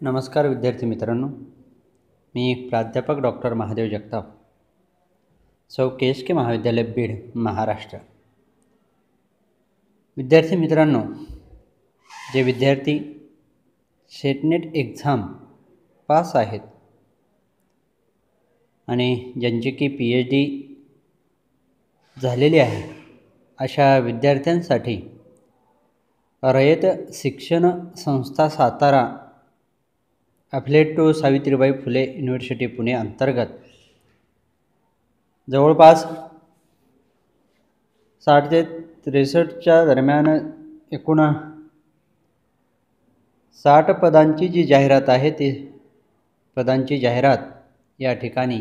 नमस्कार विद्यार्थी मित्रांनो, मी प्राध्यापक डॉक्टर महादेव जगताप, सौ KSK महाविद्यालय बीड, महाराष्ट्र. विद्यार्थी मित्रांनो, जे विद्यार्थी सेटनेट एक्झाम पास आहेत आणि ज्यांची की PhD झालेली आहे, अशा विद्यार्थ्यांसाठी Rayat Shikshan Sanstha Satara affiliate to Savitribai Phule university Pune अंतर्गत जवळपास 60 ते 63च्या दरम्यान एकूण 60 पदांची जी जाहिरात आहे ती पदांची जाहिरात या ठिकाणी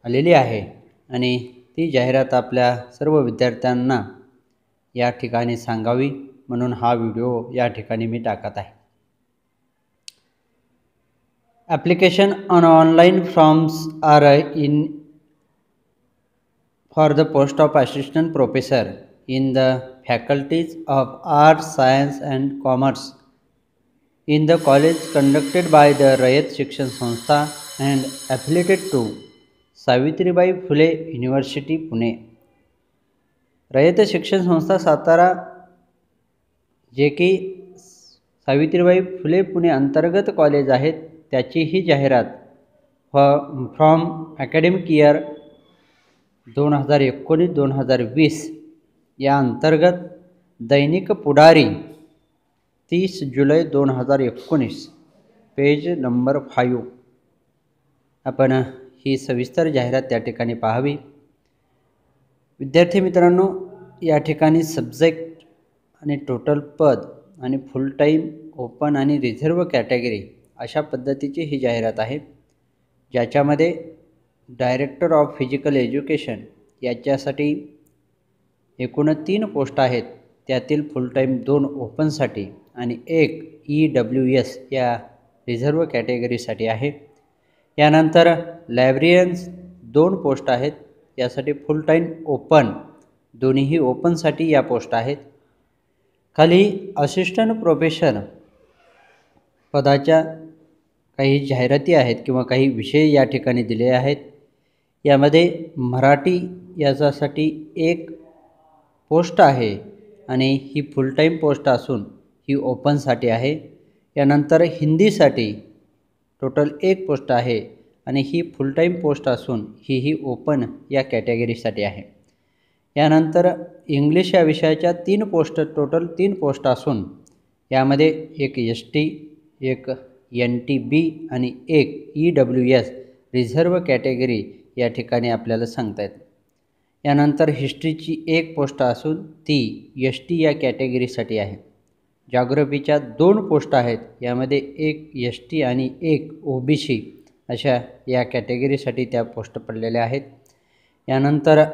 आलेली आहे आणि ती जाहिरात आपल्या सर्व विद्यार्थ्यांना या ठिकाणी सांगावी म्हणून हा व्हिडिओ या ठिकाणी मी टाकत आहे. Application on online forms are in for the post of assistant professor in the faculties of Arts, Science and Commerce in the college conducted by the Rayat Shikshan Sanstha and affiliated to Savitribai Phule University, Pune. रयत शिक्षण संस्था सातारा जे की सावित्रीबाई फुले पुणे अंतर्गत college आहेत त्याची ही जाहिरात from academic year 2019-2020 या अंतर्गत दैनिक पुढारी 30 जुलै 2019 page number 5 आपण ही सविस्तर जाहिरात त्या ठिकाणी पाहावी. विद्यार्थी मित्रांनो, या ठिकाणी सब्जेक्ट आणि टोटल पद आणि फुल टाईम, ओपन आणि रिझर्व कॅटेगरी अशा पद्धतीची ही जाहिरात आहे, ज्याच्यामध्ये डायरेक्टर ऑफ फिजिकल एज्युकेशन याच्यासाठी एकूण 3 पोस्ट आहेत. त्यातील फुल टाईम 2 ओपनसाठी आणि 1 EWS या रिझर्व कॅटेगरीसाठी आहे. यानंतर लायब्ररियन्स 2 पोस्ट आहेत, यासाठी फुल टाईम ओपन, दोन्हीही ओपनसाठी या पोस्ट आहेत. खाली असिस्टंट प्रोफेसर पदाच्या काही जाहिराती आहेत किंवा काही विषय या ठिकाणी दिले आहेत. यामध्ये मराठी याच्यासाठी 1 पोस्ट आहे आणि ही फुल टाईम पोस्ट असून ही ओपनसाठी आहे. यानंतर हिंदीसाठी टोटल 1 पोस्ट आहे आणि ही फुल टाईम पोस्ट असून ही ओपन या कॅटेगरीसाठी आहे. यानंतर इंग्लिश या विषयाच्या 3 पोस्ट, टोटल 3 पोस्ट असून यामध्ये 1 ST, 1 NTB आणि 1 EWS रिझर्व कॅटेगरी या ठिकाणी आपल्याला सांगता येते. यानंतर हिस्ट्रीची 1 पोस्ट असून ती ST या कॅटेगरीसाठी आहे. जॉग्रफीच्या 2 पोस्ट आहेत, यामध्ये 1 ST आणि 1 OBC अशा या कॅटेगरीसाठी त्या पोस्ट पडलेल्या आहेत. यानंतर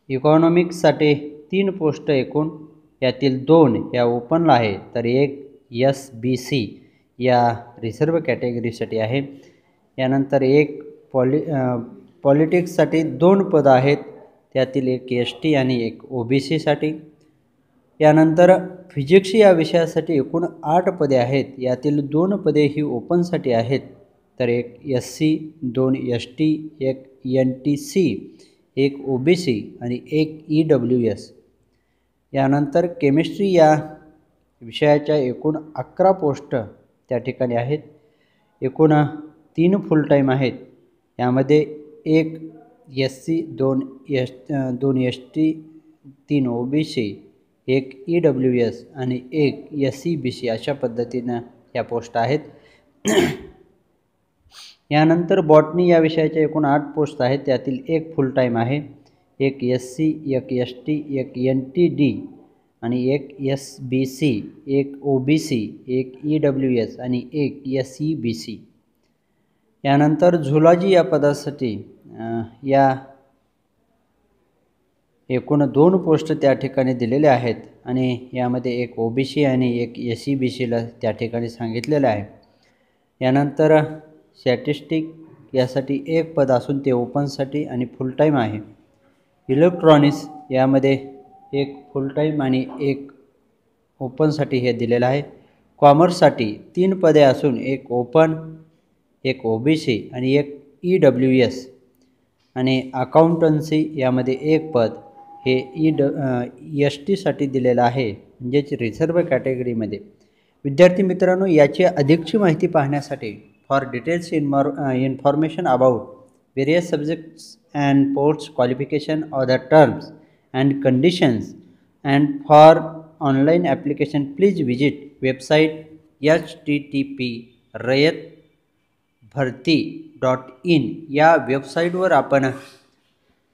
इकॉनॉमिक्ससाठी 3 पोस्ट एकूण, यातील 2 या ओपनला आहे तर 1 SBC या रिझर्व कॅटेगरीसाठी आहे. यानंतर 1 पॉलिटिक्ससाठी 2 पद आहेत, त्यातील 1 ST आणि 1 OBCसाठी. यानंतर फिजिक्स या विषयासाठी एकूण 8 पदे आहेत, यातील 2 पदे ही ओपनसाठी आहेत तर 1 SC, 2 ST, 1 NTC, 1 OBC आणि 1 EWS. यानंतर केमिस्ट्री या विषयाच्या एकूण 11 पोस्ट त्या ठिकाणी आहेत. एकूण 3 फुल टाईम आहेत, यामध्ये 1 SC, 2 ST, 3 OBC, 1 EWS आणि 1 SCBC अशा पद्धतीनं या पोस्ट आहेत. यानंतर बॉटनी या विषयाच्या एकूण 8 पोस्ट आहेत, त्यातील 1 फुल टाईम आहे. 1 SC, 1 ST, 1 NTD आणि 1 SBC, 1 OBC, 1 EWS आणि 1 SCBC. यानंतर झुलॉजी या पदासाठी या एकूण 2 पोस्ट त्या ठिकाणी दिलेल्या आहेत आणि यामध्ये 1 OBC आणि 1 SCBCला त्या ठिकाणी सांगितलेलं आहे. यानंतर स्टॅटिस्टिक यासाठी 1 पद असून ते ओपनसाठी आणि फुल टाईम आहे. इलेक्ट्रॉनिक्स यामध्ये 1 फुल टाईम आणि 1 ओपनसाठी हे दिलेलं आहे. कॉमर्ससाठी 3 पदे असून एक ओपन, एक OBC आणि एक EWS आणि अकाउंटन्सी यामध्ये एक पद हे ST दिलेलं आहे, म्हणजेच रिझर्व्ह कॅटेगरीमध्ये. विद्यार्थी मित्रांनो, याची अधिकची माहिती पाहण्यासाठी for details information about various subjects and post qualification or the terms and conditions and for online application please visit website http://rayatbharti.in या वेबसाईटवर आपण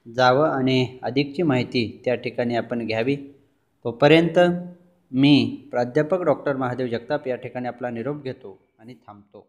जावं आणि अधिकची माहिती त्या ठिकाणी आपण घ्यावी. तोपर्यंत मी प्राध्यापक डॉक्टर महादेव जगताप या ठिकाणी आपला निरोप घेतो आणि थांबतो.